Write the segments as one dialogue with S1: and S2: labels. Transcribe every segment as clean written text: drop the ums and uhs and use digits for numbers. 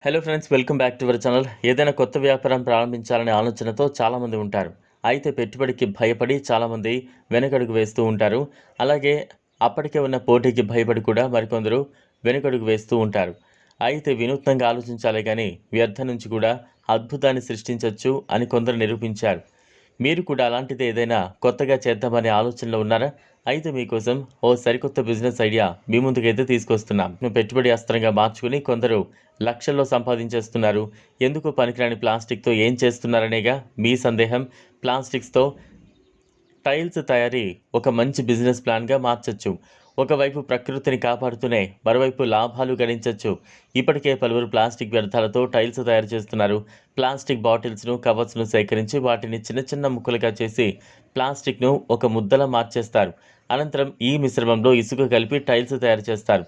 S1: Hello friends, welcome back to our channel. ఏదైనా కొత్త వ్యాపారం ప్రారంభించాలనే ఆలోచనతో చాలామంది ఉంటారు. అయితే పెట్టుబడికి భయపడి చాలామంది వెనకడుగు వేస్తూ ఉంటారు. అలాగే అప్పటికే ఉన్న పోటీకి భయపడి కూడా మరికొందరు వెనకడుగు వేస్తూ ఉంటారు. అయితే వినూత్నంగా ఆలోచించాలే కానీ వ్యర్థం నుంచి కూడా అద్భుతాన్ని సృష్టించవచ్చు అని కొందరు నిరూపించారు. మీరు కూడా అలాంటిది ఏదైనా కొత్తగా చేద్దామనే ఆలోచనలో ఉన్నారా? అయితే మీకోసం ఓ సరికొత్త బిజినెస్ ఐడియా మీ ముందుకైతే తీసుకొస్తున్నాం. పెట్టుబడి అస్త్రంగా మార్చుకుని కొందరు లక్షల్లో సంపాదించేస్తున్నారు. ఎందుకు పనికిరాని ప్లాస్టిక్తో ఏం చేస్తున్నారనేగా మీ సందేహం. ప్లాస్టిక్స్తో టైల్స్ తయారీ ఒక మంచి బిజినెస్ ప్లాన్గా మార్చొచ్చు. ఒకవైపు ప్రకృతిని కాపాడుతూనే మరోవైపు లాభాలు గడించవచ్చు. ఇప్పటికే పలువురు ప్లాస్టిక్ వ్యర్థాలతో టైల్స్ తయారు చేస్తున్నారు. ప్లాస్టిక్ బాటిల్స్ను, కవర్స్ను సేకరించి వాటిని చిన్న చిన్న ముక్కలుగా చేసి ప్లాస్టిక్ను ఒక ముద్దలా మార్చేస్తారు. అనంతరం ఈ మిశ్రమంలో ఇసుక కలిపి టైల్స్ తయారు చేస్తారు.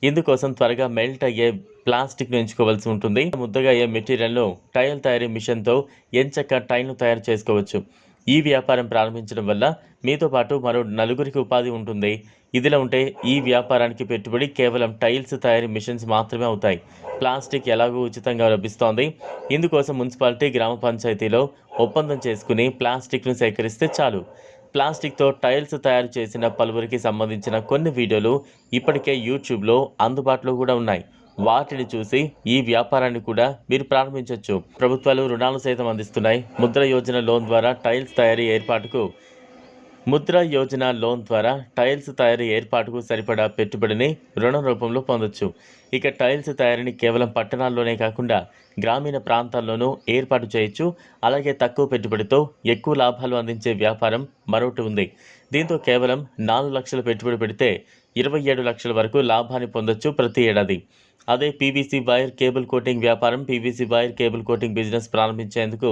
S1: ఇందుకోసం త్వరగా మెల్ట్ అయ్యే ప్లాస్టిక్ను ఎంచుకోవాల్సి ఉంటుంది. ముద్దగా అయ్యే మెటీరియల్ను టైల్ తయారీ మిషన్తో ఎంచక్క టైల్ను తయారు చేసుకోవచ్చు. ఈ వ్యాపారం ప్రారంభించడం వల్ల మీతో పాటు మరో నలుగురికి ఉపాధి ఉంటుంది. ఇదిలా ఉంటే ఈ వ్యాపారానికి పెట్టుబడి కేవలం టైల్స్ తయారీ మిషన్స్ మాత్రమే అవుతాయి. ప్లాస్టిక్ ఎలాగో ఉచితంగా లభిస్తోంది. ఇందుకోసం మున్సిపాలిటీ, గ్రామ పంచాయతీలో ఒప్పందం చేసుకుని ప్లాస్టిక్ను సేకరిస్తే చాలు. ప్లాస్టిక్తో టైల్స్ తయారు చేసిన పలువురికి సంబంధించిన కొన్ని వీడియోలు ఇప్పటికే యూట్యూబ్లో అందుబాటులో కూడా ఉన్నాయి. వాటిని చూసి ఈ వ్యాపారాన్ని కూడా మీరు ప్రారంభించవచ్చు. ప్రభుత్వాలు రుణాలు సైతం అందిస్తున్నాయి. ముద్ర యోజన లోన్ ద్వారా టైల్స్ తయారీ ఏర్పాటుకు సరిపడా పెట్టుబడిని రుణం రూపంలో పొందొచ్చు. ఇక టైల్స్ తయారీని కేవలం పట్టణాల్లోనే కాకుండా గ్రామీణ ప్రాంతాల్లోనూ ఏర్పాటు చేయొచ్చు. అలాగే తక్కువ పెట్టుబడితో ఎక్కువ లాభాలు అందించే వ్యాపారం మరొకటి ఉంది. దీంతో కేవలం 4 లక్షలు పెట్టుబడి పెడితే 27 లక్షల వరకు లాభాన్ని పొందొచ్చు ప్రతి ఏడాది. అదే పీవీసీ వైర్ కేబుల్ కోటింగ్ వ్యాపారం. PVC wire cable coating business ప్రారంభించేందుకు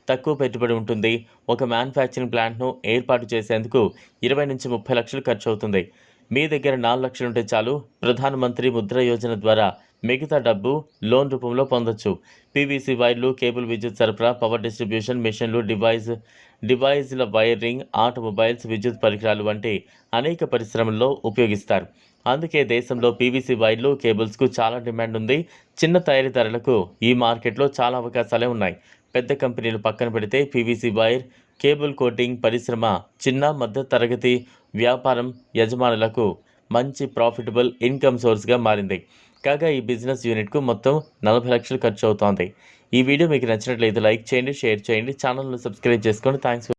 S1: తక్కువ పెట్టుబడి ఉంటుంది. ఒక మ్యానుఫ్యాక్చరింగ్ ప్లాంట్ను ఏర్పాటు చేసేందుకు 20 నుంచి 30 లక్షలు ఖర్చు అవుతుంది. మీ దగ్గర 4 లక్షలుంటే చాలు. ప్రధానమంత్రి ముద్ర యోజన ద్వారా మిగతా డబ్బు లోన్ రూపంలో పొందొచ్చు. పీవీసీ వైర్లు, కేబుల్, విద్యుత్ సరఫరా, పవర్ డిస్ట్రిబ్యూషన్ మిషన్లు, డివైజ్ల వైరింగ్, ఆటోమొబైల్స్, విద్యుత్ పరికరాలు వంటి అనేక పరిశ్రమల్లో ఉపయోగిస్తారు. అందుకే దేశంలో పీవీసీ వైర్లు, కేబుల్స్కు చాలా డిమాండ్ ఉంది. చిన్న తయారీదారులకు ఈ మార్కెట్లో చాలా అవకాశాలే ఉన్నాయి. పెద్ద కంపెనీలు పక్కన పెడితే పీవీసీ వైర్, కేబుల్ కోటింగ్ పరిశ్రమ చిన్న, మధ్య తరగతి వ్యాపారం యజమానులకు మంచి ప్రాఫిటబుల్ ఇన్కమ్ సోర్స్గా మారింది. కాగా ఈ బిజినెస్ యూనిట్కు మొత్తం 40 లక్షలు ఖర్చు అవుతోంది. ఈ వీడియో మీకు నచ్చినట్లయితే లైక్ చేయండి, షేర్ చేయండి, ఛానల్ను సబ్స్క్రైబ్ చేసుకోండి. థ్యాంక్స్.